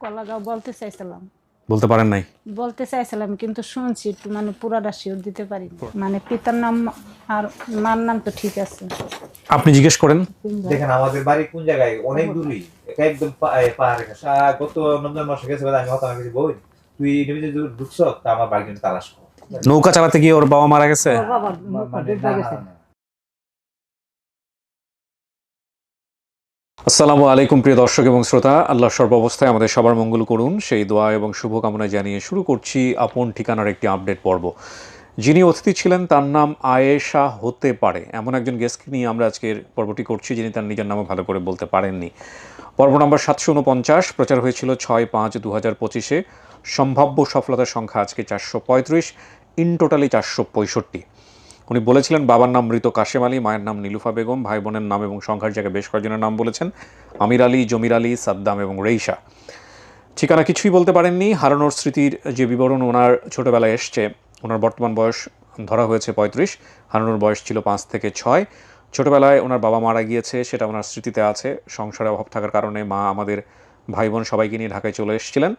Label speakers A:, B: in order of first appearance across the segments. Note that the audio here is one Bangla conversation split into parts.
A: কলাগাঁও বলতে চাইছিলাম,
B: বলতে পারেন নাই?
A: বলতে চাইছিলাম কিন্তু শুনছি একটু, মানে পুরাটা শিওর দিতে পারি না। মানে পিতার নাম আর মার নাম তো ঠিক আছে।
B: আপনি জিজ্ঞেস করেন।
C: দেখেন আমাদের বাড়ি কোন জায়গায়, অনেক দূরই, এটা একদম পাহাড়ে গত নভেম্বর মাসে গেছে আমি হতাম কিছু বই, তুই নিবিতে ঢুকছ তা আমার বাড়ি কিন্তু তালাশ কর।
B: নৌকা চালাতে গিয়ে ওর বাবা মারা গেছে?
A: ওর বাবা
C: মানে
A: ডুবে গেছে।
B: আসসালামু আলাইকুম প্রিয় দর্শক এবং শ্রোতা, আল্লাহ সর্বাবস্থায় আমাদের সবার মঙ্গল করুন সেই দোয়া এবং শুভকামনা জানিয়ে শুরু করছি আপন ঠিকানার একটি আপডেট পর্ব। যিনি অতিথি ছিলেন তার নাম আয়েশা হতে পারে, এমন একজন গেস্টকে নিয়ে আমরা আজকের পর্বটি করছি যিনি তার নিজের নামও ভালো করে বলতে পারেননি। পর্ব নম্বর 749, প্রচার হয়েছিল 6/5/2025। সম্ভাব্য সফলতার সংখ্যা আজকে 435, ইন টোটালি 465। উনি বলেছিলেন বাবার নাম মৃত কাশেম আলী, মায়ের নাম নীলুফা বেগম, ভাই বোনের নাম এবং সংখ্যার জায়গায় বেশ কয়েকজনের নাম বলেছেন, আমির আলী, জমির আলী, সাদ্দাম এবং রেইশা। ঠিকানা কিছুই বলতে পারেননি। হারানোর স্মৃতির যে বিবরণ ওনার ছোটোবেলায় এসছে, ওনার বর্তমান বয়স ধরা হয়েছে 35, হারানোর বয়স ছিল 5 থেকে 6। ছোটোবেলায় ওনার বাবা মারা গিয়েছে, সেটা ওনার স্মৃতিতে আছে। সংসারে অভাব থাকার কারণে মা আমাদের ভাই বোন সবাইকে নিয়ে ঢাকায় চলে এসেছিলেন।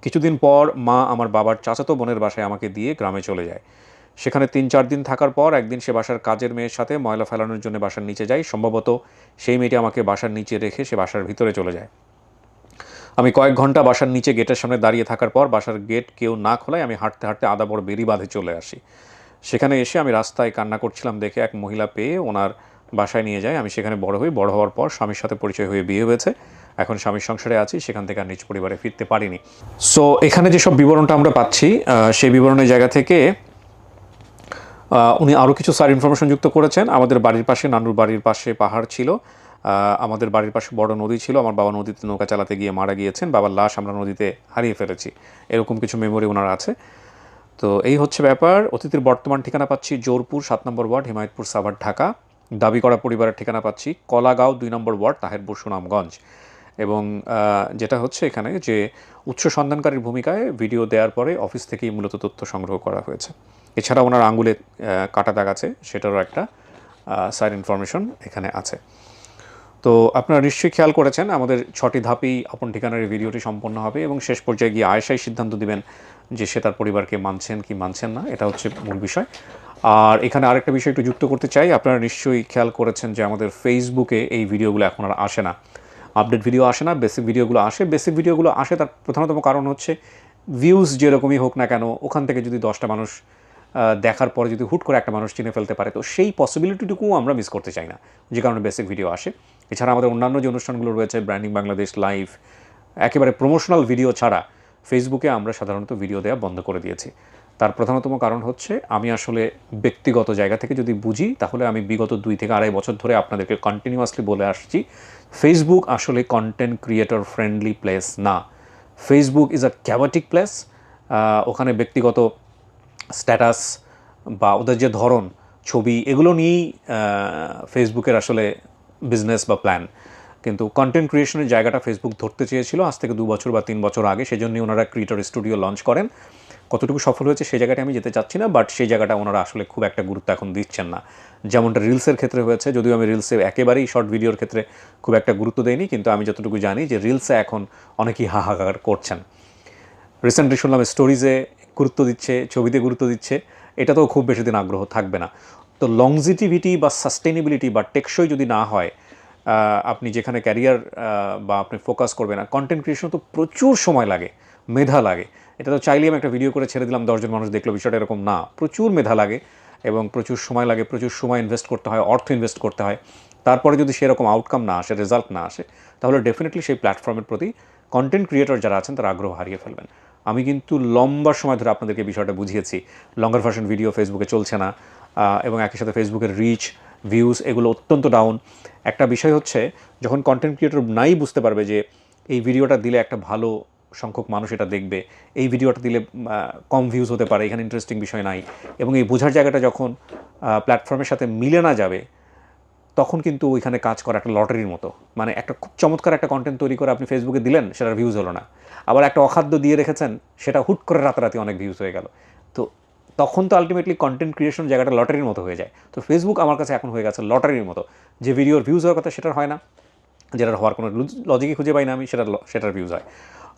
B: কিছুদিন পর মা আমার বাবার চাচাতো বোনের বাসায় আমাকে দিয়ে গ্রামে চলে যায়। সেখানে 3-4 দিন থাকার পর একদিন সে বাসার কাজের মেয়ের সাথে ময়লা ফেলানোর জন্য বাসার নিচে যায়। সম্ভবত সেই মেয়েটি আমাকে বাসার নিচে রেখে সে বাসার ভিতরে চলে যায়। আমি কয়েক ঘন্টা বাসার নিচে গেটের সামনে দাঁড়িয়ে থাকার পর বাসার গেট কেউ না খোলায় আমি হাঁটতে হাঁটতে আদা বড় বেরি বাঁধে চলে আসি। সেখানে এসে আমি রাস্তায় কান্না করছিলাম দেখে এক মহিলা পেয়ে ওনার বাসায় নিয়ে যায়। আমি সেখানে বড় হই। বড় হওয়ার পর স্বামীর সাথে পরিচয় হয়ে বিয়ে হয়েছে। এখন স্বামীর সংসারে আছি, সেখান থেকে আর নিজ পরিবারে ফিরতে পারিনি। সো এখানে যেসব বিবরণটা আমরা পাচ্ছি, সেই বিবরণের জায়গা থেকে উনি আরও কিছু ইনফরমেশন যুক্ত করেছেন। আমাদের বাড়ির পাশে, নানুর বাড়ির পাশে পাহাড় ছিল, আমাদের বাড়ির পাশে বড় নদী ছিল, আমার বাবা নদীতে নৌকা চালাতে গিয়ে মারা গিয়েছেন, বাবার লাশ আমরা নদীতে হারিয়ে ফেলেছি, এরকম কিছু মেমোরি ওনার আছে। তো এই হচ্ছে ব্যাপার। অতিথির বর্তমান ঠিকানা পাচ্ছি জোরপুর 7 নম্বর ওয়ার্ড, হিমায়তপুর, সাভার, ঢাকা। দাবি করা পরিবারের ঠিকানা পাচ্ছি কলাগাঁও 2 নম্বর ওয়ার্ড, তাহেরপুর, সুনামগঞ্জ। এবং যেটা হচ্ছে এখানে যে উৎস সন্ধানকারীর ভূমিকায় ভিডিও দেওয়ার পরে অফিস থেকেই মূলত তথ্য সংগ্রহ করা হয়েছে। এছাড়া ওনার আঙুলে কাটা দাগ আছে, সেটারও একটা সাইড ইনফরমেশন এখানে আছে। তো আপনারা নিশ্চয়ই খেয়াল করেছেন আমাদের 6টি ধাপেই আপন ঠিকানার এই ভিডিওটি সম্পন্ন হবে এবং শেষ পর্যায়ে গিয়ে আয়েশাই সিদ্ধান্ত দিবেন যে সে তার পরিবারকে মানছেন কি মানছেন না। এটা হচ্ছে মূল বিষয়। আর এখানে আরেকটা বিষয় একটু যুক্ত করতে চাই। আপনারা নিশ্চয়ই খেয়াল করেছেন যে আমাদের ফেসবুকে এই ভিডিওগুলো এখন আর আসে না, আপডেট ভিডিও আসে না, বেসিক ভিডিওগুলো আসে। বেসিক ভিডিওগুলো আসে তার প্রধানতম কারণ হচ্ছে ভিউজ যেরকমই হোক না কেন, ওখান থেকে যদি 10টা মানুষ দেখার পরে যদি হুট করে একটা মানুষ চিনে ফেলতে পারে, তো সেই পসিবিলিটিটুকুও আমরা মিস করতে চাই না, যে কারণে বেসিক ভিডিও আসে। এছাড়া আমাদের অন্যান্য যে অনুষ্ঠানগুলো রয়েছে, ব্র্যান্ডিং বাংলাদেশ লাইভ, একেবারে প্রমোশনাল ভিডিও ছাড়া ফেসবুকে আমরা সাধারণত ভিডিও দেওয়া বন্ধ করে দিয়েছি। তার প্রধানতম কারণ হচ্ছে আমি আসলে ব্যক্তিগত জায়গা থেকে যদি বুঝি, তাহলে আমি বিগত 2 থেকে আড়াই বছর ধরে আপনাদেরকে কন্টিনিউয়াসলি বলে আসছি, ফেসবুক আসলে কন্টেন্ট ক্রিয়েটর ফ্রেন্ডলি প্লেস না। Facebook is a chaotic place. ওখানে ব্যক্তিগত স্ট্যাটাস বা ওদের যে ধরন, ছবি, এগুলো নিয়েই ফেসবুকের আসলে বিজনেস বা প্ল্যান। কিন্তু কন্টেন্ট ক্রিয়েশনের জায়গাটা ফেসবুক ধরতে চেয়েছিল আজ থেকে 2 বছর বা 3 বছর আগে, সেজন্যই ওনারা ক্রিয়েটর স্টুডিও লঞ্চ করেন। কতটুকু সফল হয়েছে সেই জায়গাটা আমি যেতে চাচ্ছি না, বাট সেই জায়গাটা ওনারা আসলে খুব একটা গুরুত্ব এখন দিচ্ছেন না, যেমনটা রিলসের ক্ষেত্রে হয়েছে। যদিও আমি রিলসে একেবারেই শর্ট ভিডিওর ক্ষেত্রে খুব একটা গুরুত্ব দেইনি, কিন্তু আমি যতটুকু জানি যে রিলসে এখন অনেকেই হাহাকার করছেন। রিসেন্টলি শুনলাম স্টোরিজে গুরুত্ব দিচ্ছে, ছবিতে গুরুত্ব দিচ্ছে। এটাতেও খুব বেশি দিন আগ্রহ থাকবে না। তো লংজিটিভিটি বা সাস্টেনেবিলিটি বা টেকসই যদি না হয়, আপনি যেখানে ক্যারিয়ার বা আপনি ফোকাস করবেন না, কন্টেন্ট ক্রিয়েশন তো প্রচুর সময় লাগে, মেধা লাগে। এটা তো চাইলেই আমি একটা ভিডিও করে ছেড়ে দিলাম, 10 জন মানুষ দেখলো, বিষয়টা এরকম না। প্রচুর মেধা লাগে এবং প্রচুর সময় লাগে, প্রচুর সময় ইনভেস্ট করতে হয়, অর্থ ইনভেস্ট করতে হয়। তারপরে যদি সেরকম আউটকাম না আসে, রেজাল্ট না আসে, তাহলে ডেফিনেটলি সেই প্ল্যাটফর্মের প্রতি কন্টেন্ট ক্রিয়েটর যারা আছেন তারা আগ্রহ হারিয়ে ফেলবেন। আমি কিন্তু লম্বা সময় ধরে আপনাদেরকে বিষয়টা বুঝিয়েছি, লঙ্গার ভার্সন ভিডিও ফেসবুকে চলছে না, এবং একই সাথে ফেসবুকের রিচ, ভিউজ এগুলো অত্যন্ত ডাউন। একটা বিষয় হচ্ছে, যখন কন্টেন্ট ক্রিয়েটর নাই বুঝতে পারবে যে এই ভিডিওটা দিলে একটা ভালো সংখ্যক মানুষ এটা দেখবে, এই ভিডিওটা দিলে কম ভিউজ হতে পারে, এখানে ইন্টারেস্টিং বিষয় নাই, এবং এই বোঝার জায়গাটা যখন প্ল্যাটফর্মের সাথে মিলে না যাবে, তখন কিন্তু ওইখানে কাজ করা একটা লটারির মতো। মানে একটা খুব চমৎকার একটা কন্টেন্ট তৈরি করে আপনি ফেসবুকে দিলেন, সেটার ভিউজ হলো না। আবার একটা অখাদ্য দিয়ে রেখেছেন, সেটা হুট করে রাতারাতি অনেক ভিউজ হয়ে গেল। তো তখন তো আলটিমেটলি কন্টেন্ট ক্রিয়েশন জায়গাটা লটারির মতো হয়ে যায়। তো ফেসবুক আমার কাছে এখন হয়ে গেছে লটারির মতো, যে ভিডিওর ভিউজ হওয়ার কথা সেটার হয় না, যেটার হওয়ার কোনো লজিকই খুঁজে পাই না আমি, সেটার ভিউজ হয়।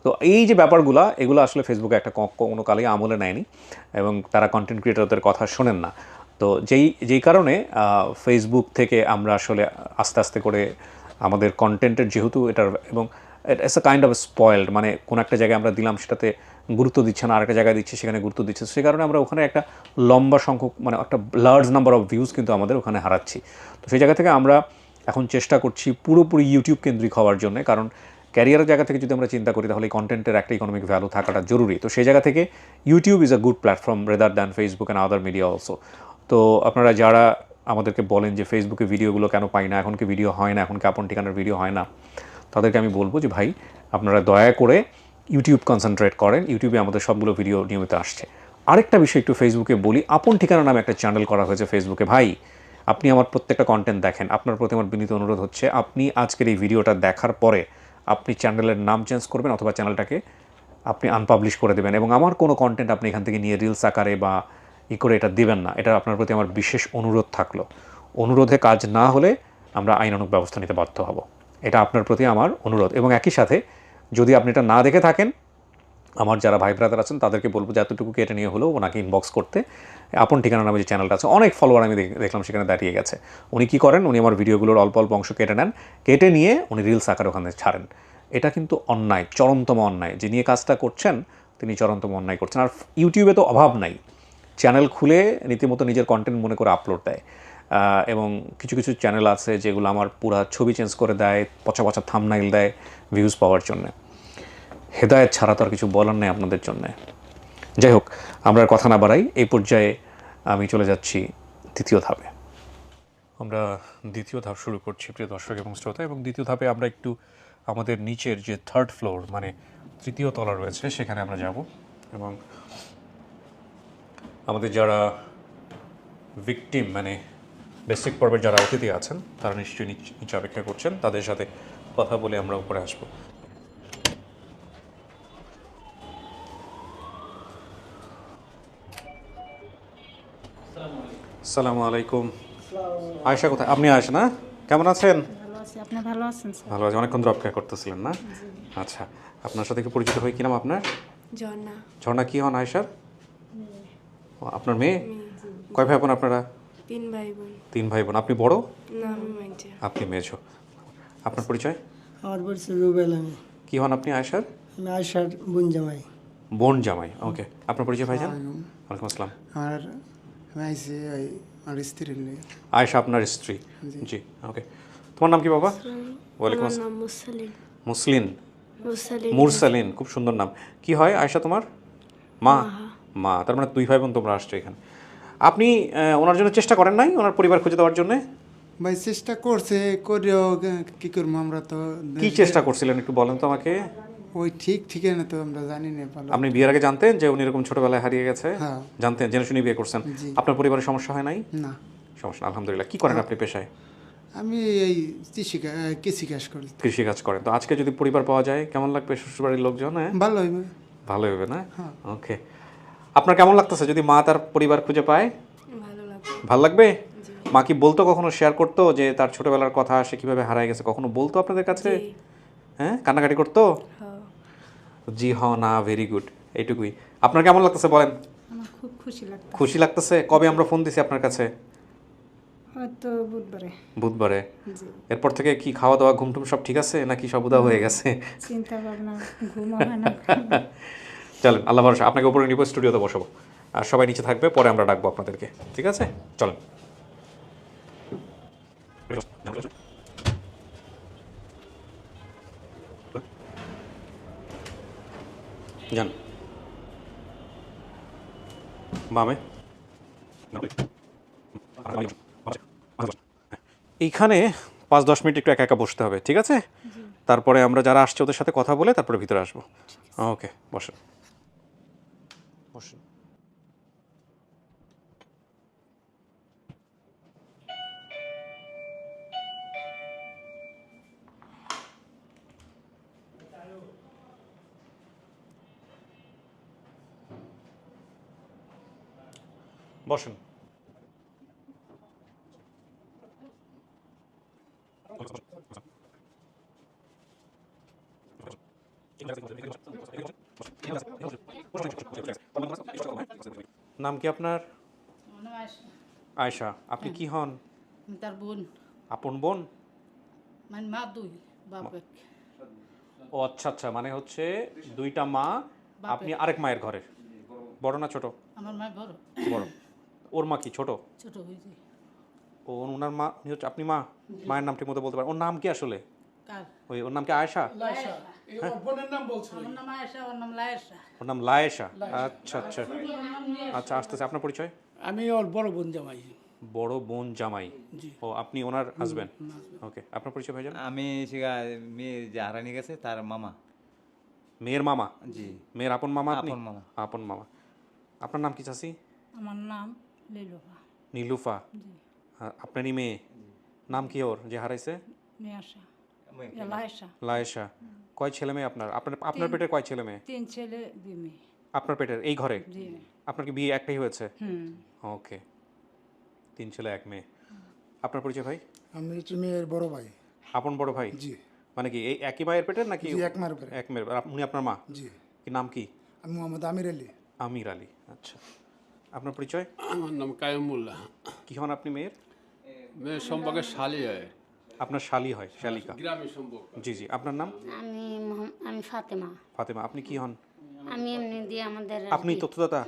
B: তো তো এই যে ব্যাপারগুলো এগুলো আসলে ফেসবুকে একটা কোনো কালেই আমলে নেয়নি এবং তারা কন্টেন্ট ক্রিয়েটরদের কথা শোনেন না। তো যেই কারণে ফেসবুক থেকে আমরা আসলে আস্তে আস্তে করে আমাদের কন্টেন্টের যেহেতু এটার এবং it's a kind of spoiled, মানে কোনো একটা জায়গায় আমরা দিলাম সেটাতে গুরুত্ব দিচ্ছে না, আরেকটা জায়গায় দিচ্ছে সেখানে গুরুত্ব দিচ্ছে, সে কারণে আমরা ওখানে একটা লম্বা সংখ্যক মানে একটা লার্জ নাম্বার অফ ভিউজ কিন্তু আমাদের ওখানে হারাচ্ছি। তো সেই জায়গা থেকে আমরা এখন চেষ্টা করছি পুরোপুরি ইউটিউব কেন্দ্রিক হওয়ার জন্য, কারণ ক্যারিয়ারের জায়গা থেকে যদি আমরা চিন্তা করি তাহলে কন্টেন্টের একটা ইকোনমিক ভ্যালু থাকাটা জরুরি। তো সেই জায়গা থেকে YouTube is a good platform rather than Facebook and other media also. তো আপনারা যারা আমাদেরকে বলেন যে ফেসবুকে ভিডিওগুলো কেন পাই না, এখন কি ভিডিও হয় না, এখন কি আপন ঠিকানার ভিডিও হয় না, তাদেরকে আমি বলবো যে ভাই আপনারা দয়া করে ইউটিউব কনসেন্ট্রেট করেন, ইউটিউবে আমাদের সবগুলো ভিডিও নিয়মিত আসছে। আরেকটা বিষয় একটু ফেসবুকে বলি, আপন ঠিকানা নামে একটা চ্যানেল করা হয়েছে ফেসবুকে। ভাই আপনি আমার প্রত্যেকটা কন্টেন্ট দেখেন, আপনার প্রতি আমার বিনীত অনুরোধ হচ্ছে আপনি আজকের এই ভিডিওটা দেখার পরে আপনি চ্যানেলের নাম চেঞ্জ করবেন অথবা চ্যানেলটাকে আপনি আনপাবলিশ করে দেবেন, এবং আমার কোনো কন্টেন্ট আপনি এখান থেকে নিয়ে রিলস আকারে বা করে এটা দিবেন না। এটা আপনার প্রতি আমার বিশেষ অনুরোধ থাকলো। অনুরোধে কাজ না হলে আমরা আইনানুগ ব্যবস্থা নিতে বাধ্য হব। এটা আপনার প্রতি আমার অনুরোধ। এবং একই সাথে যদি আপনি এটা না দেখে থাকেন, আমার যারা ভাই ব্রাদার আছেন তাদেরকে বলবো যে এতটুকু কেটে নিয়ে হলেও ওনাকে ইনবক্স করতে। আপন ঠিকানা নামে যে চ্যানেলটা আছে, অনেক ফলোয়ার আমি দেখলাম সেখানে দাঁড়িয়ে গেছে। উনি কী করেন, উনি আমার ভিডিওগুলোর অল্প অল্প অংশ কেটে নেন, কেটে নিয়ে উনি রিলস আকারে ওখানে ছাড়েন। এটা কিন্তু অন্যায়, চরমতম অন্যায়। যিনি এই কাজটা করছেন তিনি চরমতম অন্যায় করছেন। আর ইউটিউবে তো অভাব নাই, চ্যানেল খুলে রীতিমতো নিজের কন্টেন্ট মনে করে আপলোড দেয়। এবং কিছু কিছু চ্যানেল আছে যেগুলো আমার পুরা ছবি চেঞ্জ করে দেয়, পচা পচা থাম্বনেইল দেয় ভিউজ পাওয়ার জন্যে। হেদায়েত ছাড়া তো আর কিছু বলার নেই আপনাদের জন্যে। যাই হোক, আমরা আর কথা না বাড়াই, এই পর্যায়ে আমি চলে যাচ্ছি দ্বিতীয় ধাপে। আমরা দ্বিতীয় ধাপ শুরু করছি প্রিয় দর্শক এবং শ্রোতা, এবং দ্বিতীয় ধাপে আমরা একটু আমাদের নিচের যে থার্ড ফ্লোর মানে তৃতীয় তলা রয়েছে সেখানে আমরা যাব, এবং আমাদের যারা ভিকটিম মানে বেসিক পর্বের যারা অতিথি আছেন তারা নিশ্চয়ই নিচে অপেক্ষা করছেন, তাদের সাথে কথা বলে আমরা উপরে আসবো। আসসালামু আলাইকুম। আয়েশা কোথায়? আপনি আয়েশা না? কেমন আছেন?
A: ভালো আছি, আপনি ভালো আছেন স্যার?
B: ভালো আছে। অনেকক্ষণ ধরে অপেক্ষা করতেছিলেন না? আচ্ছা, আপনার সাথে কি পরিচিত হয়ে কি নাম আপনার?
D: ঝর্ণা।
B: ঝর্ণা কি হন আয়েশার? আপনার মেয়ে? কয় ভাই বোন আপনারা?
D: 3 ভাই বোন।
B: 3 ভাই বোন। আপনি বড়?
D: না, আমি মাইজা।
B: আপনি মেজো। আপনার পরিচয়?
E: আমার পরিচয় রুবেল। আমি
B: কি হন আপনি আয়েশার?
E: আমি আয়সার বোন জামাই।
B: বোন জামাই, ওকে। আপনার পরিচয় ভাইজান? ওয়ালাইকুম আসসালাম।
F: আর আমি আইসি ওই আমার স্ত্রীর লেগে।
B: আয়েশা আপনার স্ত্রী? জি, ওকে। তোমার নাম কি বাবা? ওয়ালাইকুম
D: আমার
B: আসসালাম।
D: নাম মুসলিন।
B: মুসলিন?
D: মুসলিন।
B: মুরসালিন, খুব সুন্দর নাম। কি হয় আয়েশা তোমার? মা? মা, তার মানে 2 ভাই বোন তোমরা আসছো এখানে। আপনি ওনার জন্য চেষ্টা করেন নাই, ওনার পরিবার খুঁজে দেওয়ার জন্য?
F: ভাই চেষ্টা করছে, করেও কি করবো আমরা তো।
B: কি চেষ্টা করছিলেন একটু বলেন তো আমাকে।
F: ওই ঠিক ঠিকানা তো আমরা জানি না ভালো।
B: আপনি বিয়ের আগে জানতেন যে উনি এরকম ছোটবেলায় হারিয়ে গেছে?
F: হ্যাঁ।
B: জানতেন, জেনে শুনে বিয়ে করছেন?
F: জি।
B: আপনার পরিবারের সমস্যা হয় নাই?
F: না,
B: সমস্যা না, আলহামদুলিল্লাহ। কি করেন আপনি পেশায়?
F: আমি এই কৃষিকাজ করি।
B: কৃষি কাজ করেন। তো আজকে যদি পরিবার পাওয়া যায় কেমন লাগবে? শ্বশুরবাড়ির লোকজন? হ্যাঁ,
F: ভালো হইবে।
B: ভালো হবে না?
F: হ্যাঁ।
B: ওকে। আপনার কেমন লাগতেছে যদি মা তার পরিবার খুঁজে পায়?
D: ভালো লাগবে।
B: ভালো লাগবে? মা কি বলতো, কখনো শেয়ার করতো যে তার ছোটবেলার কথা, সে কিভাবে হারায় গেছে, কখনো বলতো আপনাদের কাছে?
D: জি।
B: হ্যাঁ, কান্নাকাটি করতো?
D: হ্যাঁ।
B: জি হ না, ভেরি গুড, এইটুকুই। আপনার কেমন লাগতেছে বলেন?
A: আমার খুব খুশি লাগতো।
B: খুশি লাগতেছে? কবে আমরা ফোন দিছি আপনার কাছে?
A: হয়তো বুধবারে।
B: বুধবারে।
A: জি।
B: এরপর থেকে কি খাওয়া দাওয়া ঘুমটুম সব ঠিক আছে নাকি সব উদা হয়ে গেছে?
A: চিন্তা ভাবনা, ঘুমও হয় না।
B: চলেন, আল্লাহ ভরসা। আপনাকে উপরে নিব, স্টুডিওতে বসাবো, আর সবাই নিচে থাকবে, পরে আমরা ডাকবো আপনাদেরকে, ঠিক আছে? চলেন। যান বামে। এইখানে 5-10 মিনিট একটু একা একা বসতে হবে, ঠিক আছে? তারপরে আমরা যারা আসছে ওদের সাথে কথা বলে তারপরে ভিতরে আসবো। ওকে, বসেন বসেন। বসেন। নাম কি আপনার? আয়শা। আপনি কি হন?
G: তার বোন,
B: আপন বোন?
G: মানে মা দুই, বাপ এক।
B: ও আচ্ছা আচ্ছা, মানে হচ্ছে দুইটা মা,
G: বাপের।
B: আপনি আরেক মায়ের ঘরে। বড় না ছোট?
G: আমার মা বড়,
B: বড়। ওর মা কি ছোট?
G: ছোট হয়েছে।
B: ও ওনার মা, উনি হচ্ছে আপনি মা? মায়ের নাম ঠিক মতো বলতে পারেন? ওর নাম কি আসলে?
G: কার?
B: ওর নাম কি আয়েশা?
E: বোনের নাম বলছিল।
G: আমার নাম আয়েশা, ওর নাম লায়েশা।
B: ওর নাম লায়েশা। আচ্ছা আচ্ছা আচ্ছা, আসতেছে। আপনার পরিচয়?
E: আমি ওর বড় বোন জামাই।
B: বড় বোন জামাই।
E: জি।
B: ও, আপনি ওনার হাজবেন্ড? ওকে, আপনার পরিচয় ভাইজান?
H: আমি মেয়ে যে হারানি গেছে তার মামা।
B: মেয়ের মামা?
H: জি।
B: মেয়ের আপন মামা আপনি?
H: আপন মামা।
B: আপন মামা। আপনার নাম কি চাচি?
G: আমার নাম লিলুফা।
B: নীলুফা।
G: জি।
B: আপনারই মেয়ে? নাম কি ওর যে হারাইছে?
G: নিয়াশা, লায়েশা।
B: লায়েশা। কয় ছেলে মেয়ে আপনার? আপনার পেটের কয় ছেলে মেয়ে?
G: 3 ছেলে 2 মেয়ে।
B: আপনার পেটের এই ঘরে?
G: জি।
B: আপনার কি বিয়ে একটাই হয়েছে?
G: হুম।
B: ওকে, 3 ছেলে 1 মেয়ে। আপনার পরিচয় ভাই?
I: আমি হচ্ছে মেয়ের বড় ভাই।
B: আপন বড় ভাই?
I: জি।
B: মানে কি এই একই মায়ের পেটের নাকি?
I: জি, এক মায়ের পেটের।
B: এক মেয়ের। আর উনি আপনার মা?
I: জি।
B: কি নাম কি?
I: আমি মোহাম্মদ আমির আলী।
B: আমির আলী। আচ্ছা, আপনার পরিচয়?
J: আমার নাম কায়ুমুল্লাহ।
B: কি হন আপনি মেয়ের?
J: মেয়ের সম্পর্কে শালি হয়,
B: আপনার শালি হয়, শালিকা।
J: গ্রামের সম্পর্ক।
B: জি জি, আপনার নাম?
K: আমি ফাতেমা।
B: ফাতেমা। আপনি কি হন?
K: আমি এমনি দিয়ে আমাদের
B: আপনি তথ্যদাতা?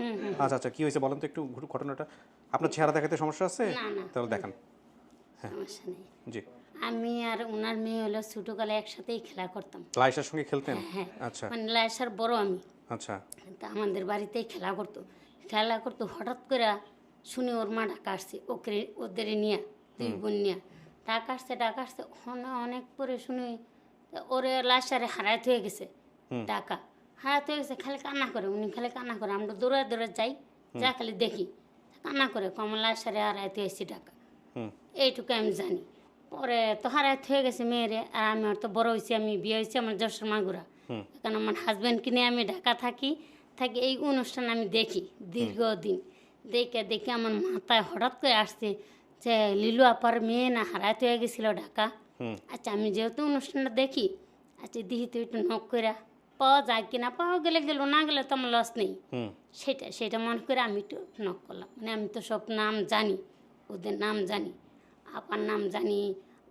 B: আচ্ছা আচ্ছা, কি হয়েছে বলেন তো একটু ঘটনাটা। আপনার চেহারা দেখাতে সমস্যা আছে?
K: না, না।
B: তাহলে দেখান।
K: সমস্যা নেই।
B: জি।
K: আমি আর ওনার মেয়ে হলো ছোটকালে একসাথেই খেলা করতাম।
B: লায়েশার সঙ্গে খেলতেন?
K: হ্যাঁ।
B: আচ্ছা
K: মানে লায়েশার বড় আমি।
B: আচ্ছা।
K: তা আমাদের বাড়িতেই খেলা করতো হঠাৎ করে শুনি ওর মা ডাকা আসছে, ওদের নিয়ে 2 বোন নিয়ে ডাকা আসছে অনেক পরে শুনি ওরে লাশারে হারায় হয়ে গেছে। টাকা হারায় হয়ে গেছে, খালি কান্না করে, উনি খালি কান্না করে। আমরা দৌড়ে যাই, যা খালি দেখি কান্না করে, কমলা লাশারে হারায় হয়েছি টাকা। এইটুকু আমি জানি। পরে তো হারায় হয়ে গেছে মেয়েরে, আর আমি তো বড় হয়েছি, আমি বিয়ে হয়েছি আমার যশোর মাগুরা। এখন আমার হাজব্যান্ডকে নিয়ে আমি ঢাকা থাকি এই অনুষ্ঠান আমি দেখি দীর্ঘদিন। দেখে আমার মাথায় হঠাৎ করে আসছে যে লিলু আপার মেয়ে না হারাতে হয়ে গেছিল ঢাকা। আচ্ছা, আমি যেহেতু অনুষ্ঠানটা দেখি, আচ্ছা দেখি তো একটু নক করে পাওয়া যায় কিনা, পাওয়া গেলে গেল, না গেলে তো আমার লস নেই। সেটা মনে করে আমি একটু নক করলাম। মানে আমি তো সব নাম জানি, ওদের নাম জানি, আপার নাম জানি,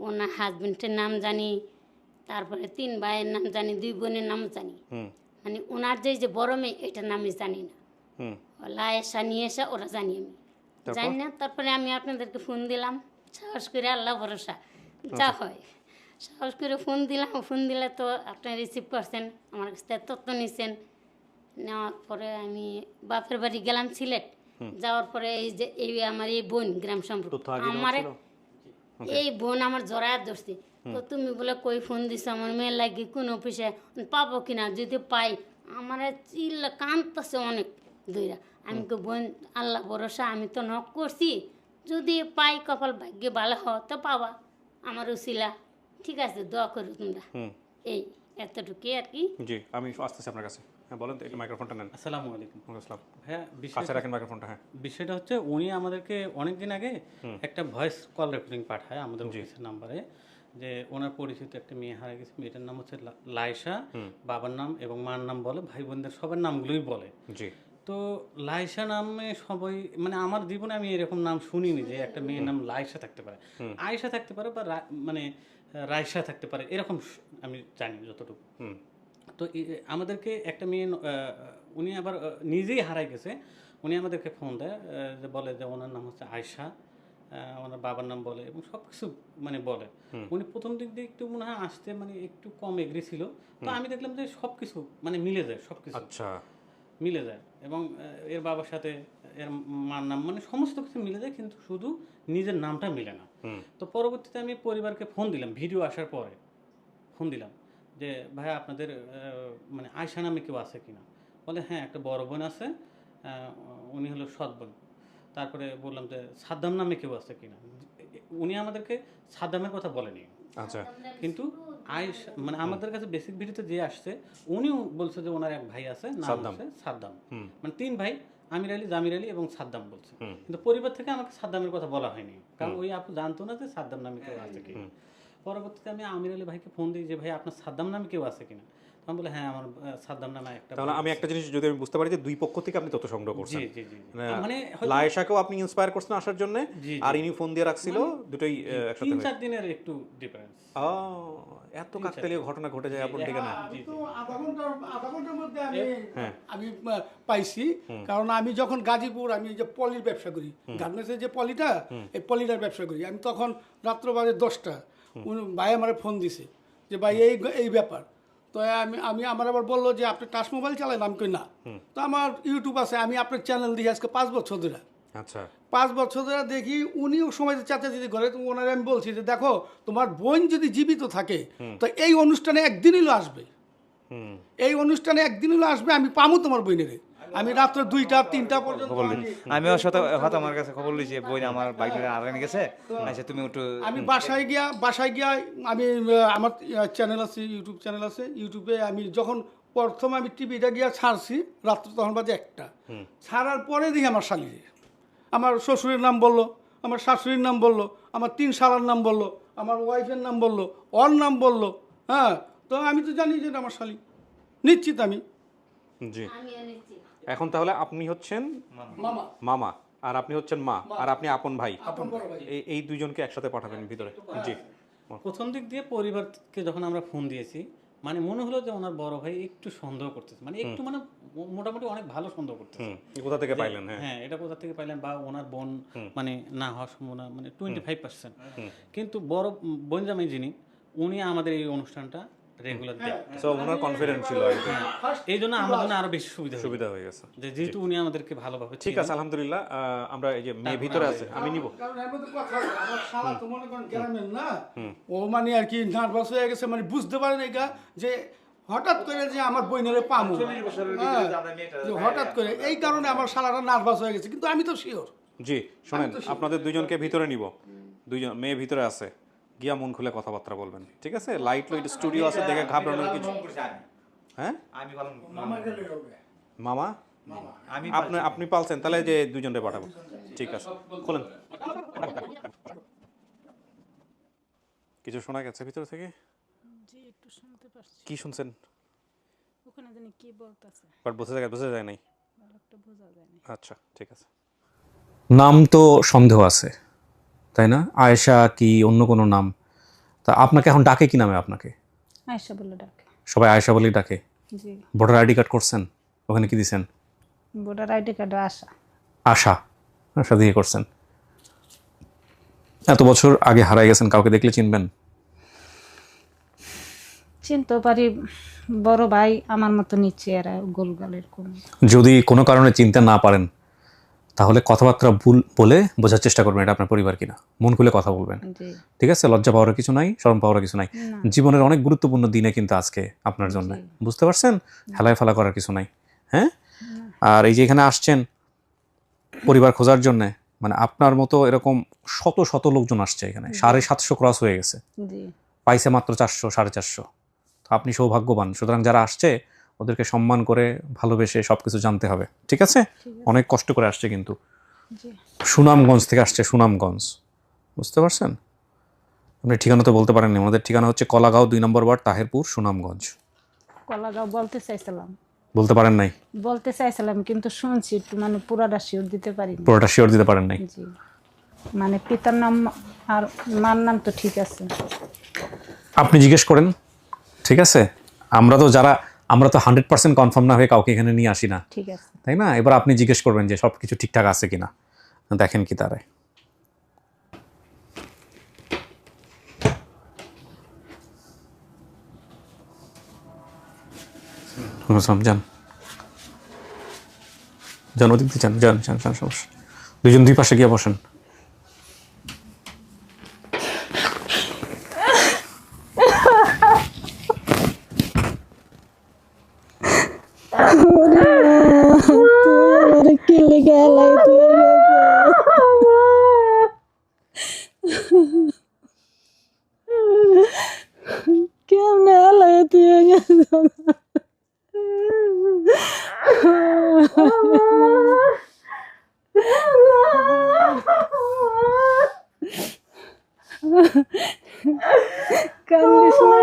K: ওনার হাজব্যান্ডের নাম জানি, তারপরে 3 ভাইয়ের নাম জানি, 2 বোনের নাম জানি। মানে ওনার যে বড় মেয়ে এটার নামই জানি না। লায়েশা নিয়েশা ওরা জানি, আমি জানি না। তারপরে আমি আপনাদেরকে ফোন দিলাম, সাহস করে, আল্লাহ ভরসা যা হয়। সাহস করে ফোন দিলে তো আপনি রিসিভ করছেন, আমার কাছ থেকে তথ্য নিছেন। নেওয়ার পরে আমি বাপের বাড়ি গেলাম সিলেট। যাওয়ার পরে এই আমার এই বোন গ্রাম সম্পর্ক আমার এই বোন আমার জড়ায় ধরছে। তো তুমি বলে কই ফোন দিছো আমার মেয়ের লাগি, কোন অফিসে পাবো কিনা, যদি পাই আমার চিল্লা কাঁদতেছে অনেক দূরা। আমি তো বোন আল্লাহ ভরসা, আমি তো নক করছি, যদি পাই কপাল ভাগ্যে ভালো হয় তো পাবা, আমার উসিলা। ঠিক আছে, দোয়া করো তোমরা। এই এতটুকুই আর কি।
B: জি, আমি আসতেছি আপনার কাছে। হ্যাঁ বলেন তো, একটু মাইক্রোফোনটা নেন।
L: আসসালামু আলাইকুম।
B: আসসালাম।
L: হ্যাঁ,
B: কাছে রাখেন মাইক্রোফোনটা। হ্যাঁ,
L: বিষয়টা হচ্ছে উনি আমাদেরকে অনেকদিন আগে একটা ভয়েস কল রেকর্ডিং পাঠায় আমাদের অফিসের নাম্বারে, যে ওনার পরিচিত একটা মেয়ে হারা গেছে। মেয়েটার নাম হচ্ছে লায়েশা, বাবার নাম এবং মার নাম বলে, ভাই বোনদের সবার নামগুলোই বলে।
B: জি।
L: তো লায়েশা নামে সবাই, মানে আমার জীবনে আমি এরকম নাম শুনিনি যে একটা মেয়ের নাম লায়েশা থাকতে পারে, আয়েশা থাকতে পারে, বা মানে রায়শা থাকতে পারে, এরকম আমি জানি যতটুকু। তো আমাদেরকে একটা মেয়ে, উনি আবার নিজেই হারাই গেছে, উনি আমাদেরকে ফোন দেয়, যে বলে যে ওনার নাম হচ্ছে আয়েশা, ওনার বাবার নাম বলে এবং সব কিছু মানে বলে। উনি প্রথম দিক দিয়ে একটু মনে হয় আসতে মানে একটু কম এগ্রি ছিল। তো আমি দেখলাম যে সব কিছু মানে মিলে যায়, সব কিছু
B: আচ্ছা
L: মিলে যায়, এবং এর বাবার সাথে এর মার নাম মানে সমস্ত কিছু মিলে যায়, কিন্তু শুধু নিজের নামটা মিলে না। তো পরবর্তীতে আমি পরিবারকে ফোন দিলাম, ভিডিও আসার পরে ফোন দিলাম যে ভাই আপনাদের মানে আয়শা নামে কেউ আছে কিনা। বলে হ্যাঁ, একটা বড় বোন আছে, উনি হলো সৎ বোন। তারপরে বললাম যে সাদ্দাম নামে কেউ আছে কিনা। উনি আমাদেরকে সাদ্দামের কথা বলেনি।
B: আচ্ছা।
L: কিন্তু আয়েশা মানে আমাদের কাছে বেসিক ভিডিওতে যে আসছে, উনিও বলছে যে ওনার এক ভাই আছে, নাম হচ্ছে সাদ্দাম। মানে 3 ভাই, আমির আলী, জামির আলী এবং সাদ্দাম বলছে। কিন্তু পরিবার থেকে আমাকে সাদ্দামের কথা বলা হয়নি, কারণ ওই আপু জানতো না যে সাদ্দাম নামে কেউ আছে কি। পরবর্তীতে আমি আমির আলী ভাইকে ফোন দিই যে ভাই আপনার সাদ্দাম নামে কেউ আছে কিনা। তো আমি বলে হ্যাঁ আমার সাদ্দাম নামে একটা
B: তাহলে আমি একটা জিনিস যদি আমি বুঝতে পারি যে দুই পক্ষ থেকে আপনি তথ্য সংগ্রহ করছেন।
L: জি জি জি
B: মানে
L: হয়তো-
B: লায়েশাকেও আপনি ইন্সপায়ার করছেন আসার জন্য,
L: জি, জি।
B: আর ইনি ফোন দিয়ে রাখছিল, দুটোই একসাথে
L: 3-4 দিনের একটু ডিফারেন্স।
B: এত কাকতালীয় ঘটনা ঘটে যায় আপনার ঠিকানা।
E: আমি তো আধা ঘন্টার মধ্যে
B: হ্যাঁ।
E: আমি পাইছি, কারণ আমি যখন গাজীপুর, আমি যে পলির ব্যবসা করি, গার্মেন্টসের যে পলিটা, এই পলিটার ব্যবসা করি আমি, তখন রাত্র বাজে 10টা, ভাই আমার ফোন দিছে যে ভাই এই ব্যাপার। তো আমি আমার আবার বললো যে আপনি টাচ মোবাইল চালান, আমি কই না। তো আমার ইউটিউব আছে, আমি আপনার চ্যানেল দেখি আজকে 5 বছর ধরে।
B: আচ্ছা,
E: 5 বছর ধরে দেখি, উনিও সময় চাচাচাচি করে, তো ওনারে আমি বলছি যে দেখো তোমার বোন যদি জীবিত থাকে তো এই অনুষ্ঠানে একদিন হলো আসবে, এই অনুষ্ঠানে একদিন হলো আসবে, আমি পামু তোমার বোনেরে। আমি রাত্রে 2টা-3টা পর্যন্ত
H: আমিও হয়তো আমার কাছে খবর লইছি বই আমার বাইক আড়ানি গেছে, আচ্ছা তুমি একটু
E: আমি বাসায় গিয়া আমি আমার চ্যানেল আছে, ইউটিউব চ্যানেল আছে, ইউটিউবে আমি যখন প্রথম আমি টিভিটা গিয়া ছাড়ছি রাত্রে, তখন বাজে 1টা, ছাড়ার পরে দেখি আমার শালিরে, আমার শ্বশুরের নাম বললো, আমার শাশুড়ির নাম বললো, আমার 3 শালার নাম বললো, আমার ওয়াইফের নাম বললো, ওর নাম বললো। হ্যাঁ, তো আমি তো জানি যে এটা আমার শালি, নিশ্চিত আমি।
B: জি। এখন তাহলে আপনি হচ্ছেন
E: মামা,
B: মামা, আর আপনি হচ্ছেন মা, আর আপনি আপন ভাই।
E: আপন বড় ভাই।
B: এই দুইজনকে একসাথে পাঠাবেন ভিতরে। জি।
L: প্রথম দিক দিয়ে পরিবারকে যখন আমরা ফোন দিয়েছি, মানে মনে হলো যে ওনার বড় ভাই একটু সন্দেহ করতেছে, মানে একটু মানে মোটামুটি অনেক ভালো সন্দেহ করতেছে।
B: কোথা থেকে পাইলেন?
L: হ্যাঁ, এটা কোথা থেকে পাইলেন, বা ওনার বোন মানে না হওয়ার সম্ভাবনা মানে 25%। কিন্তু বড় বোন জামাই যিনি, উনি আমাদের এই অনুষ্ঠানটা রেগুলার দেখেন,
B: সো ওনার কনফিডেন্স ছিল আর কি।
L: এই জন্য আমার জন্য আরো বেশি সুবিধা
B: হয়ে গেছে,
L: যেহেতু উনি আমাদেরকে ভালোভাবে
B: ঠিক আছে আলহামদুলিল্লাহ। আমরা এই যে মেয়ে ভিতরে আছে, আমি নিব।
E: কারণ এর মধ্যে কথা আছে, আমার শালা তো মনে করেন গ্রামের না, ও মানে আর কি নার্ভাস হয়ে গেছে, মানে বুঝতে পারেন এটা যে হঠাৎ করে যে আমার বইনেরে পামু, যে হঠাৎ করে, এই কারণে আমার শালাটা নার্ভাস হয়ে গেছে, কিন্তু আমি তো শিওর।
B: জি শোনেন, আপনাদের দুইজনকে ভিতরে নিব, দুইজন মেয়ে ভিতরে আছে, গিয়া মন খুলে কথাবার্তা বলবেন, ঠিক আছে? লাইট স্টুডিও আছে, দেখে ঘাবড়ানোর কিছু। হ্যাঁ, মামা আপনি পালছেন, তাহলে যে দুজনরে পাঠাবো, ঠিক আছে? খোলেন। কিছু শোনা গেছে ভিতর থেকে?
A: জি, একটু শুনতে পারছি।
B: কি শুনছেন?
A: ওখানে জানি কি বলতেছে,
B: বাট বোঝা যায় নাই।
A: ভালো একটা বোঝা যায় না।
B: আচ্ছা, ঠিক আছে। নাম তো সন্দেহ আছে, তাই না? আয়েশা কি অন্য কোনো নাম? তা আপনাকে এখন ডাকে কি নামে? আপনাকে
A: আয়েশা বলে ডাকে,
B: সবাই আয়েশা বলেই ডাকে।
A: জি।
B: ভোটার আইডি কার্ড করছেন? ওখানে কি দিছেন?
A: ভোটার আইডি কার্ড আশা দিয়ে করছেন। এত বছর আগে হারাই গেছেন, কাউকে দেখলে চিনবেন? চিনতে পারি, বড় ভাই আমার মতো নিচ্ছে, এরা গোলগালের কোন।
B: যদি কোনো কারণে চিনতে না পারেন, তাহলে কথাবার্তা বলে বোঝার চেষ্টা করবেন এটা আপনার পরিবার কিনা। মন খুলে কথা বলবেন, ঠিক আছে? লজ্জা পাওয়ার কিছু নাই, শরম পাওয়ার কিছু নাই। জীবনের অনেক গুরুত্বপূর্ণ দিনে কিন্তু আজকে আপনার জন্য, বুঝতে পারছেন? হেলায় ফেলা করার কিছু নাই। হ্যাঁ, আর এই যে এখানে আসছেন পরিবার খোঁজার জন্য, মানে আপনার মতো এরকম শত শত লোকজন আসছে এখানে, 750 ক্রস হয়ে গেছে, পাইছে মাত্র 400-450। তো আপনি সৌভাগ্যবান। সুতরাং যারা আসছে ওদেরকে সম্মান করে ভালোবেসে সবকিছু জানতে হবে, ঠিক আছে? অনেক কষ্ট করে আসছে কিন্তু, সুনামগঞ্জ থেকে আসছে, সুনামগঞ্জ, বুঝতে পারছেন? আপনি ঠিকানা তো বলতে পারেননি। আমাদের ঠিকানা হচ্ছে কলাগাঁও 2 নম্বর ওয়ার্ড, তাহেরপুর, সুনামগঞ্জ।
A: কলাগাঁও বলতে চাইছিলাম,
B: বলতে পারেন নাই?
A: বলতে চাইছিলাম, কিন্তু শুনছি একটু, মানে পুরাটা শিওর দিতে পারিনি।
B: পুরোটা শিওর দিতে পারেন নাই?
A: জি, মানে পিতার নাম আর মার নাম তো ঠিক আছে,
B: আপনি জিজ্ঞেস করেন, ঠিক আছে? আমরা তো 100% কনফার্ম না হয়ে কাউকে এখানে নিয়ে আসি না,
A: ঠিক আছে,
B: তাই না? এবার আপনি জিজ্ঞেস করবেন যে সব কিছু ঠিকঠাক আছে কিনা, দেখেন কি তারে। যান ওদিক দিয়ে যান, সমস্যা। দুজন দুই পাশে গিয়ে বসেন।
A: কান্দিস না।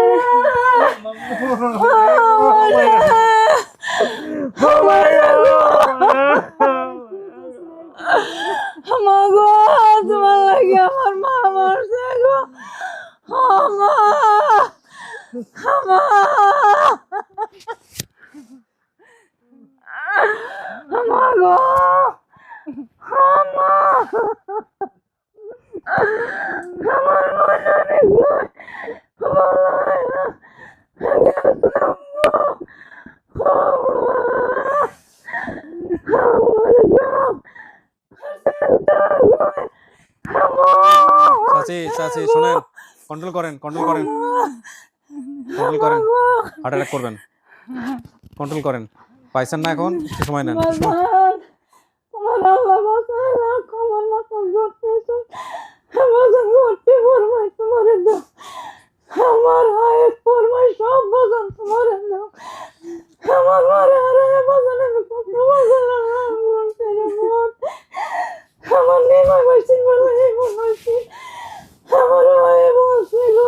B: চাচি চাচি শুনেন, কন্ট্রোল করেন, কন্ট্রোল করেন, কন্ট্রোল করেন, হার্ট অ্যাটাক করবেন, কন্ট্রোল করেন। পাইছেন না এখন, একটু সময় নেন।
A: আমার হায়ের ফরমাই সব বাজান তোমার দাও, আমার মারে হারায় বাজান আমি কত বাজান আমার নেমা বসে বলে বলছি আমার হায়ে বসছিল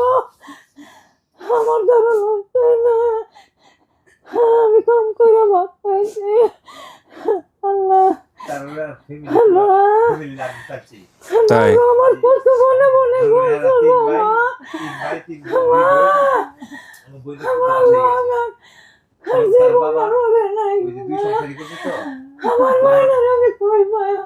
A: আমার দ্বারা হচ্ছে না, আমি কম করে ভাত খাইছি আল্লাহ
B: তাই
A: আমার কষ্ট মনে মনে বলছো আমার মায়ের আমি কই পায়া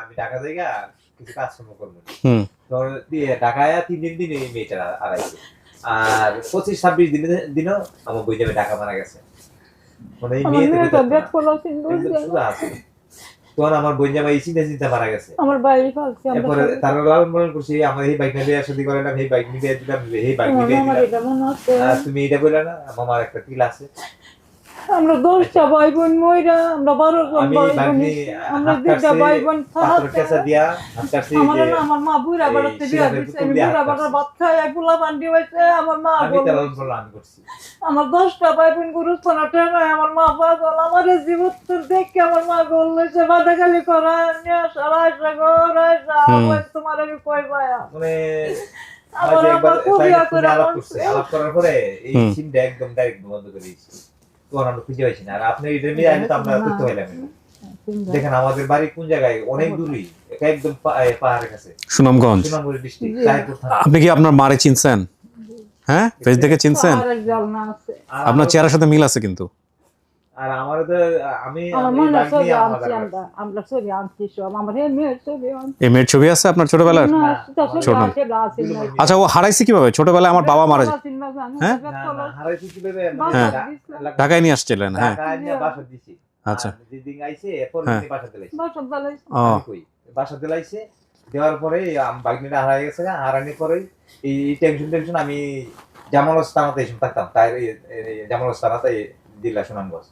C: আমি ঢাকা জায়গা কিছু কাজকর্ম করবো ঢাকায় 3 দিন এই মেয়েটা আড়াইছে, আর 25-26 দিনও আমার বই যাবে ঢাকা মারা গেছে। মানে এই মেয়ে আছে তখন আমার বই যাবে এই চিন্তা মারা গেছে।
A: আমার বাইরে ফালছে
C: এরপরে তারা লালন পালন করছি, আমার এই বাইক নিয়ে বিয়ে শাদী করে না, এই বাইক নিয়ে দিলাম, এই বাইক নিয়ে দিলাম, আর তুমি এটা বললে না আমার একটা তিল আছে।
A: আমরা 10টা ভাই বোন মইরা আমরা 12 জন
C: আমি
A: ভাই
C: বাইক
A: বোন,
C: নিয়ে
A: আমরা 2টা ভাই বোন
C: কাছে দিয়া হাতকাছি
A: আমার মা বুড়া বাড়াতে দিয়া দিছে, আমি বুড়া বাড়া ভাত খাই একলা বান্ডি হইছে আমার মা
C: আমি লালন পালন করছি।
A: আমার 10টা ভাই বোন গুরুস্থানটা নাই, আমার মা পাগল, আমার জীবন তো দেখে আমার মা গোল লইছে বাদাগালি করা নিয়ে সারাই সাগরাই সাবাই তোমার আমি কই পায়া
C: মানে
A: আমার একবার খুবই করে
C: আলাপ করার পরে এই সিমটা একদম ডাইরেক্ট বন্ধ করে দিয়েছি, তখন আমরা খুঁজে পাইছি না। আর আপনি এটা নিয়ে আইলে তো আমরা করতে পারলাম না। দেখেন আমাদের বাড়ি কোন জায়গায়, অনেক দূরই, এটা একদম পাহাড়ের কাছে,
B: সুনামগঞ্জ।
C: সুনামগঞ্জ ডিস্ট্রিক্ট রায়পুর থানা।
B: আপনি কি আপনার মারে চিনছেন? হ্যাঁ, ফেস দেখে চিনছেন? আপনার চেহারার সাথে মিল আছে কিন্তু।
C: আর আমার তো আমি
A: আমরা ছবি আনছি সব, আমার এই মেয়ের ছবি আনছি।
B: এই মেয়ের ছবি আছে আপনার ছোটবেলার? ছোট। আচ্ছা, ও হারাইছে কিভাবে? ছোটবেলায় আমার বাবা মারা যায়। হ্যাঁ,
C: হারাইছি কিভাবে?
B: ঢাকায় নিয়ে আসছিলেন? হ্যাঁ,
C: ঢাকায় নিয়ে বাসা দিছি।
B: আচ্ছা,
C: যেদিন আইছে এরপর দিন বাসা দিলাইছে।
B: ও
C: বাসা দিলাইছে, দেওয়ার পরে বাইকটা হারাই গেছে, হারানোর পরে এই টেনশন আমি জামালস্থানাতে এসে থাকতাম, তাই জামালস্থানাতে দিলা সুনামগঞ্জ।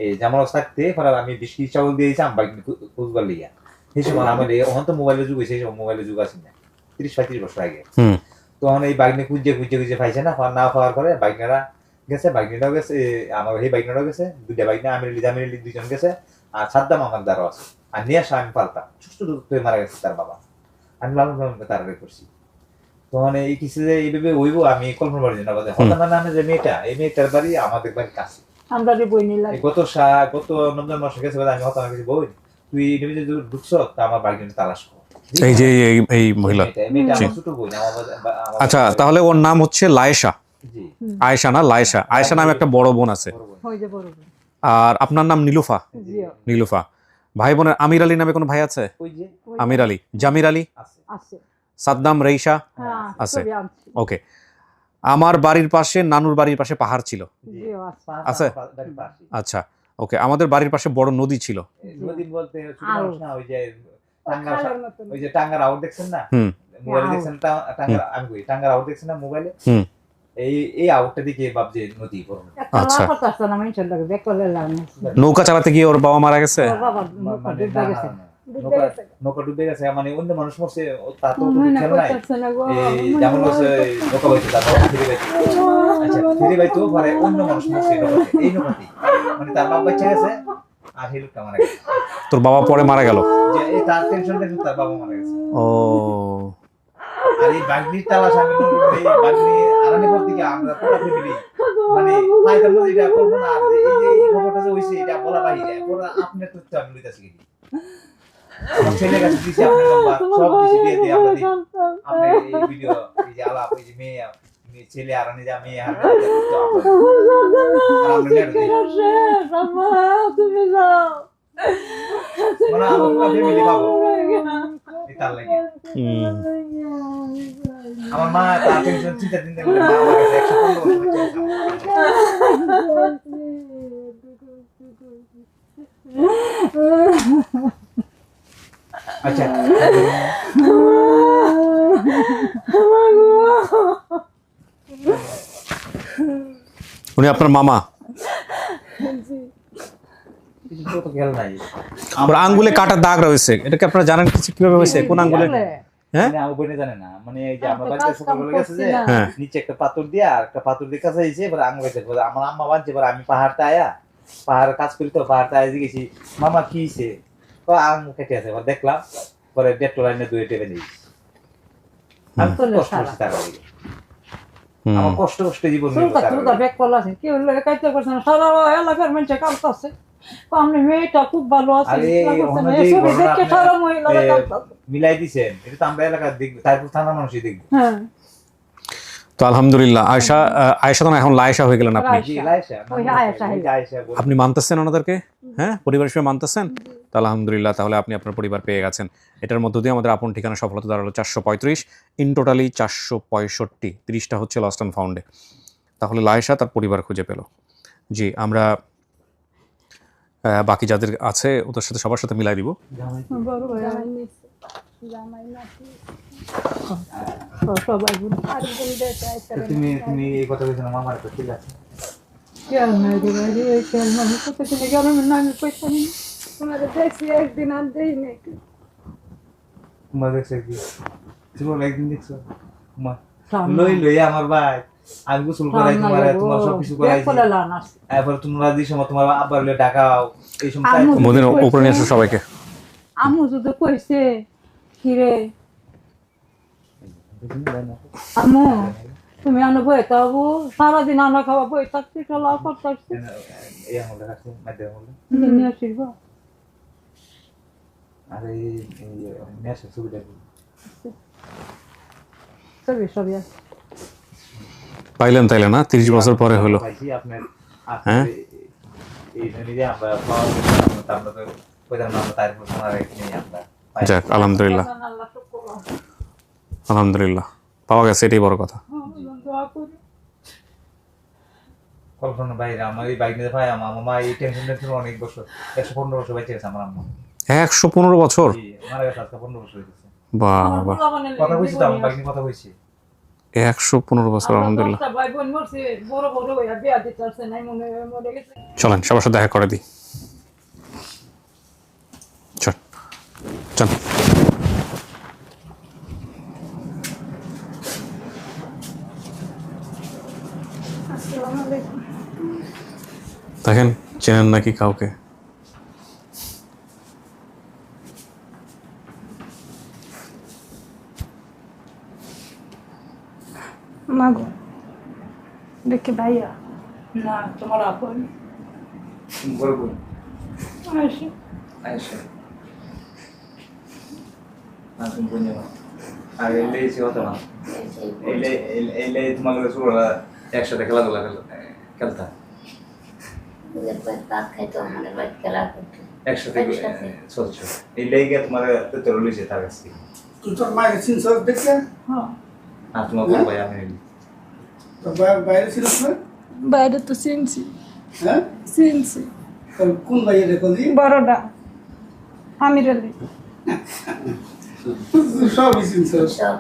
C: এই জামালস থাকতে পরে আমি 20 কেজি চাউল দিয়েছি আমি বাইক খুঁজবার লিয়া। সেই সময় আমার এখন তো মোবাইলের যুগ হয়েছে, সেই সময় মোবাইলের যুগ আছে না, 30-35 বছর আগে। তখন এই বাইক নিয়ে খুঁজে পাইছে না, না পাওয়ার পরে বাইকনারা গেছে, বাইকনাটাও গেছে, আমার এই বাইকনাটাও গেছে, 2টা বাইক না আমির জামির 2জন গেছে, আর সাদ্দাম আমার দ্বারা আছে। আর নিয়ে আসা আমি পাল্টা ছোট হয়ে মারা গেছে তার বাবা, আমি লালন পালন তাড়াতাড়ি করছি। তখন এই কিছু যে এইভাবে হইব আমি কল্পনা করি না। হতানা নামে যে মেয়েটা, এই মেয়েটার বাড়ি আমাদের বাড়ির কাছে।
A: আমরা বই নিলাম
C: গত নভেম্বর মাসে গেছে, আমি হতানা কিছু বই তুই নিবি ঢুকছ তা আমার বাইক তালাশ কর।
B: এই যে এই মহিলা। আচ্ছা, তাহলে ওর নাম হচ্ছে লায়েশা। আয়েশা না, লায়েশা। আয়েশা নামে একটা বড় বোন আছে, আর আপনার নাম নীলুফা। নীলুফা। ভাই বোনের আমির আলী নামে কোনো ভাই আছে? আমির আলী, জামির আলী, সাদ্দাম, রেইশা আছে। ওকে, আমার বাড়ির পাশে, নানুর বাড়ির পাশে পাহাড় ছিল আছে? আচ্ছা, ওকে। আমাদের বাড়ির পাশে বড় নদী ছিল।
C: নদী বলতে ওই যে টাঙ্গার আউট দেখছেন না মোবাইলে, দেখছেন টাঙ্গার, আমি কই টাঙ্গার আউট দেখছেন না মোবাইলে, এই আউটটা দিকে ভাবছে নদী বড়।
B: আচ্ছা, নৌকা চালাতে গিয়ে ওর বাবা মারা গেছে?
C: নৌকা ডুবে গেছে, মানে অন্য মানুষ মরছে তা তো খেয়াল নাই। যেমন নৌকা বাইতে তার বাবা ফিরে বাইতে, আচ্ছা ফিরে বাইতেও পরে অন্য মানুষ মরছে এই নৌকাতে, মানে তার বাবা বেঁচে গেছে আর সেই লোকটা মারা গেছে।
B: তোর বাবা পরে মারা গেল?
C: যে এই তার টেনশন তার বাবা মারা গেছে।
B: ও,
C: আর এই বাগনির তালাশ আমি এই বাগনি আরানি পর দিকে আমরা পুরো ফ্যামিলি মানে ফাইটার মধ্যে এটা করব না, এই যে এই খবরটা যে হইছে এটা বলা বাইরে পুরো আপনি তো আমি লইতাছি কি ছেলে কাছে দিছি আপনার নাম্বার সব কিছু দিয়ে আমরা আপনি এই ভিডিও এই যে আলাপ, এই যে ছেলে আর নিজে আমি
A: তুমি যাও
C: মানে আমার ফ্যামিলি পাবো তার লাগে আমার মা তার টেনশন চিন্তা চিন্তা করে মা আমার কাছে 115 আচ্ছা
B: উনি আপনার মামা? ওর আঙ্গুলে কাটার দাগ রয়েছে, এটা কি আপনারা জানেন কিছু কিভাবে হয়েছে, কোন আঙ্গুলে? হ্যাঁ
C: আমার বোনে জানে না, মানে এই যে আমার বাড়িতে সকালবেলা গেছে যে নিচে একটা পাথর দিয়া আর একটা পাথর দিয়ে কাছে আইছে, এবার আঙ্গুল গেছে, আমার আম্মা বানছে, এবার আমি পাহাড়টা আয়া পাহাড়ে কাজ করি তো পাহাড়টা আয়া গেছি, মামা কি হইছে, আঙ্গুল কেটে আছে, এবার দেখলাম পরে ডেট্রোল লাইনে দুই টেবে নিয়েছি। আমি তো কষ্ট করছি তার আগে, আমার কষ্ট কষ্ট জীবন
A: কি হলো কাইতে করছে না, সারা এলাকার মানুষ কাঁদতেছে, আমি মেয়েটা খুব ভালো আছে
C: মিলাই দিছেন, এটা তো আমরা এলাকার দেখবো, তারপর থানা মানুষই দেখবো।
B: তো আলহামদুলিল্লাহ, আয়েশা তো এখন লায়েশা হয়ে গেলেন আপনি। আপনি মানতেছেন ওনাদেরকে? হ্যাঁ, পরিবারের সঙ্গে মানতেছেন? তো আলহামদুলিল্লাহ, তাহলে আপনি আপনার পরিবার পেয়ে গেছেন। এটার মধ্য দিয়ে আমাদের আপন ঠিকানা সফলতা দাঁড়ালো 435, ইন টোটালি 465, 30টা হচ্ছে লস্ট অ্যান্ড ফাউন্ডে। তাহলে লায়েশা তার পরিবার খুঁজে পেল। জি, আমরা বাকি যাদের আছে ওদের সাথে সবার সাথে মিলাই দিব।
C: তুমি এই কথা বলছো না মামার, তো ঠিক আছে
A: একদিন আর দেই নাকি
C: তোমার দেখছো কি জীবন একদিন দেখছো লই লই আমার ভাই আমি গোসল করাই তোমার সব কিছু করাই এরপর তোমরা যে সময় তোমার আব্বার হলে ডাকাও এই সময়
B: মদিনা উপরে নিয়ে আসো সবাইকে।
A: আমু যদি কইছে কিরে আমু তুমি আনো বই তাবো সারাদিন আনা খাওয়া বই থাকতে খেলা করতে
C: এই আমলে আছে মাঝে আমলে
A: নিয়ে আসিবা
C: আরে এই মেসে সুবিধা
A: সবই সবই আছে
B: পাইলেন তাইলে না 30 বছর পরে হলো।
C: আপনার
B: হ্যাঁ
C: এই নিজে আমরা পাওয়া আমরা তো কইতাম না তারপর তোমার নেই আমরা।
B: যাক আলহামদুলিল্লাহ, আলহামদুলিল্লাহ পাওয়া গেছে, এটাই বড় কথা।
C: কল্পনা বাইরে আমার এই বাইক নিয়ে ভাই আমার মামা এই টেনশন অনেক বছর 115 বছর বেঁচে গেছে আমার আম্মা।
B: 115 বছর
C: মারা গেছে আজকে 15 বছর হয়েছে।
B: বাহ বাহ,
C: কথা কইছি তো আমার বাইক নিয়ে কথা কইছি
B: 115 বছর আলহামদুলিল্লাহ।
A: ভাই বোন মরছে বড় বড় হইয়া বিয়া দিতে আসছে নাই মরে গেছে।
B: চলেন সবার সাথে দেখা করে দিই, চল চল। দেখেন চেনেন নাকি কাউকে?
D: মাগো দেখে ভাইয়া
A: না তোমার আপন
C: বড় বোন
A: আয়শা
C: আয়েশা না তুমি বলে না আর এলে সে হতো না এলে তোমাদের সুরা একসাথে খেলাধুলা খেলতা
K: ভাত খাইতো আমাদের বাড়ি খেলা করতো
C: একসাথে ছোট এই লেগে তোমার তো রইছে তার কাছে।
E: তুই তোর মায়ের সিনসার দেখে
A: হ্যাঁ
C: আর তোমার ভাই আমি
E: তো বাইরে ছিল না?
D: বাইরে তো চিনছি,
E: হ্যাঁ
D: চিনছি।
E: কোন ভাইয়ের রেকর্ডি?
D: বড়টা আমির আলী।
E: সবই সিনসার।
K: সব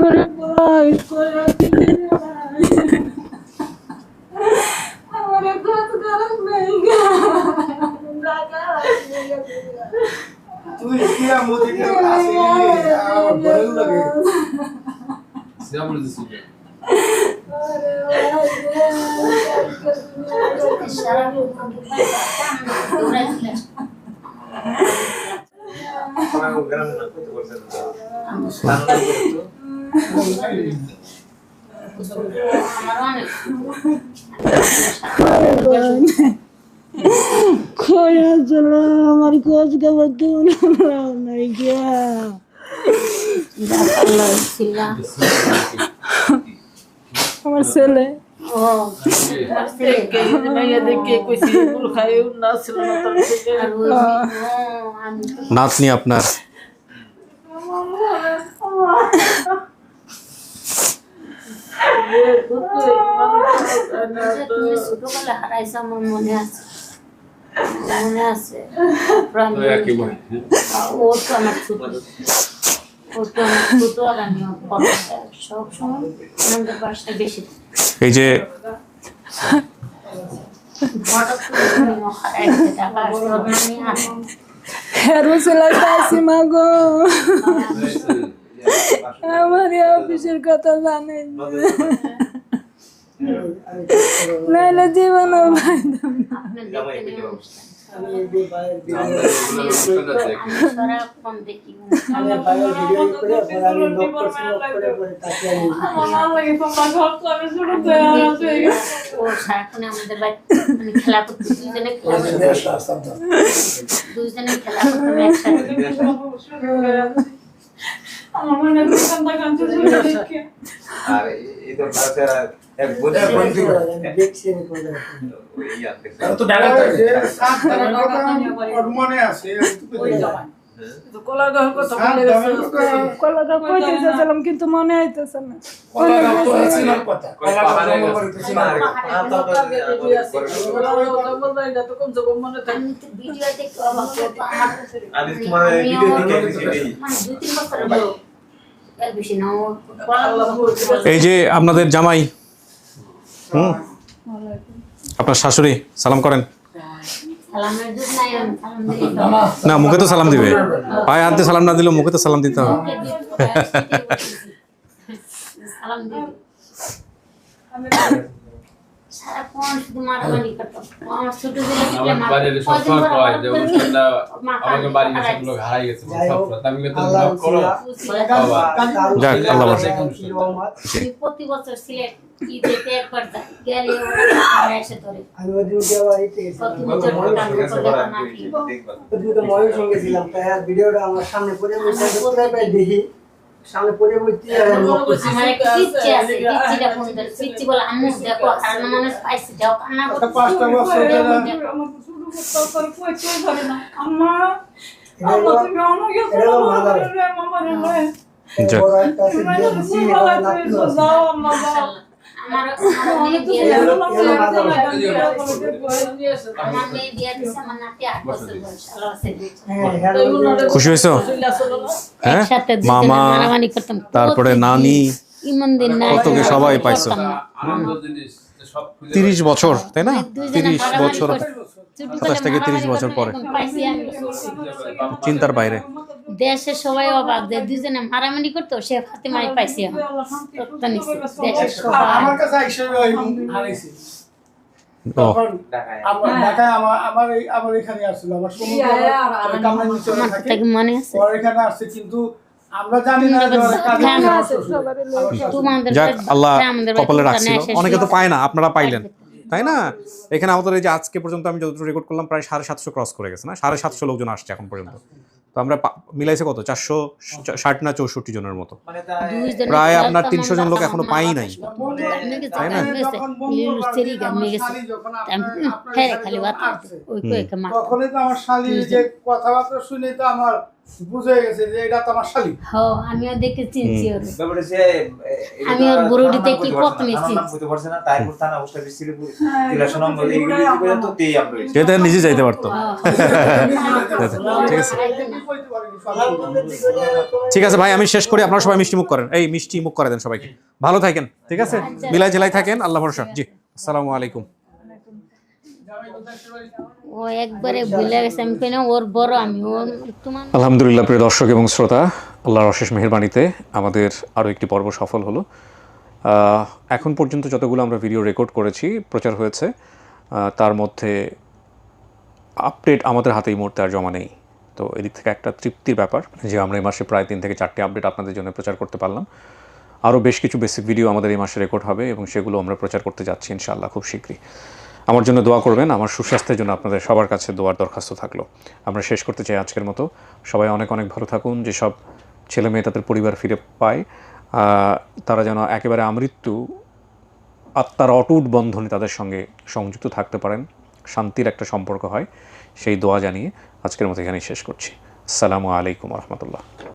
D: ভাই কয়া আমারে কত গরম নাই
E: তুই কি মোদিকে আসি আর বড় লাগে
J: সিয়া বলে দিছি
K: সারা
C: আমার গ্রাম না কত বলছেন
D: খোয়া চলো আমার খোঁজ খবর কেমন নাই গিয়া
K: ছিলাম
D: আমার ছেলে
B: নাতনি আপনার?
K: তুমি ছোটবেলা হারাইছো আমার মনে আছে, মনে আছে। ও তো আমার ছোট, ও তো আমার ছোট, আর আমি সবসময় আমাদের পাশে বেশি।
B: এই যে
D: হেরো সেলাইতে আসি মা গো, আমার অফিসের কথা জানে নাইলে জীবন
K: খেলা করতে দুইজনে খেলা করতাম একসাথে।
C: আর এই তো এক
E: মনে আছে
D: কিন্তু মনে আইতেছে না।
B: এই যে আপনাদের জামাই, আপনার শাশুড়ি সালাম করেন না? মুখে তো সালাম দিবে, পায়ে হাতে সালাম না দিলেও মুখে তো সালাম দিতে হবে। যাক আল্লাহ
K: প্রতি বছর সিলেট ঈদেতে একবার গেলে
D: ভিডিওটা আমার সামনে পড়ে দেখি, সামনে পড়ে
B: খুশি হয়েছো? হ্যাঁ, মামা তারপরে নানি কত কি সবাই পাইছো। 30 বছর, তাই না? 30 বছর, 27 থেকে 30 বছর পরে চিন্তার বাইরে।
K: দেশের সবাই অবাক যে দুজনে মারামারি করতো, সে ফাতেমাই পাইছি। দেশের সবাই
E: আমার কাছে আইসা হারাইছি। তখন ঢাকায় আমার এখানে আসছিল, আমার সমুদ্র
K: মনে আছে
E: এখানে আসছে, কিন্তু আমরা জানি না।
B: যাক আল্লাহ কপালে রাখছিল, অনেকে তো পায় না, আপনারা পাইলেন, তাই না? এখানে আমাদের এই যে আজকে পর্যন্ত আমি যতটুকু রেকর্ড করলাম প্রায় 750 ক্রস করে গেছে, না 750 লোকজন আসছে এখন পর্যন্ত। তো আমরা মিলাইছে কত, 460 না 64 জনের মতো, প্রায় আপনার 300 জন লোক এখনো পাই নাই, তাই না?
E: তখনই তো আমার শালীর যে কথাবার্তা শুনে তো আমার বুঝে গেছে যে এটা তো আমার শালী।
K: আমিও দেখে চিনছি ওর, আমি ওর বুড়ি দেখি কত মিছি
B: যেটা নিজে যাইতে পারতো। ঠিক আছে, ঠিক আছে ভাই, আমি শেষ করি, আপনারা সবাই মিষ্টি মুখ করেন, এই মিষ্টি মুখ করে দেন সবাইকে। ভালো থাকেন, ঠিক আছে, মিলাই জেলাই থাকেন, আল্লাহ ভরসা। জি, আসসালামু আলাইকুম।
K: ও একবারে ভুলে গেছে, আমি কই না ওর বড় আমি। তোমার
B: আলহামদুলিল্লাহ প্রিয় দর্শক এবং শ্রোতা, আল্লাহর অশেষ মেহেরবানিতে আমাদের আরও একটি পর্ব সফল হলো। এখন পর্যন্ত যতগুলো আমরা ভিডিও রেকর্ড করেছি, প্রচার হয়েছে, তার মধ্যে আপডেট আমাদের হাতে এই মুহূর্তে আর জমা নেই। তো এদিক থেকে একটা তৃপ্তির ব্যাপার যে আমরা এই মাসে প্রায় 3 থেকে 4টি আপডেট আপনাদের জন্য প্রচার করতে পারলাম। আরও বেশ কিছু বেসিক ভিডিও আমাদের এই মাসে রেকর্ড হবে এবং সেগুলো আমরা প্রচার করতে যাচ্ছি ইনশাআল্লাহ খুব শীঘ্রই। আমার জন্য দোয়া করবেন, আমার সুস্বাস্থ্যের জন্য আপনাদের সবার কাছে দোয়ার দরখাস্ত থাকলো। আমরা শেষ করতে চাই আজকের মতো। সবাই অনেক অনেক ভালো থাকুন, যেসব ছেলে মেয়ে তাদের পরিবার ফিরে পায় তারা যেন একেবারে আমৃত্যু আত্মার অটুট বন্ধনে তাদের সঙ্গে সংযুক্ত থাকতে পারেন, শান্তির একটা সম্পর্ক হয়, সেই দোয়া জানিয়ে আজকের মতো এখানেই শেষ করছি। আসসালামু আলাইকুম রহমতুল্লাহ।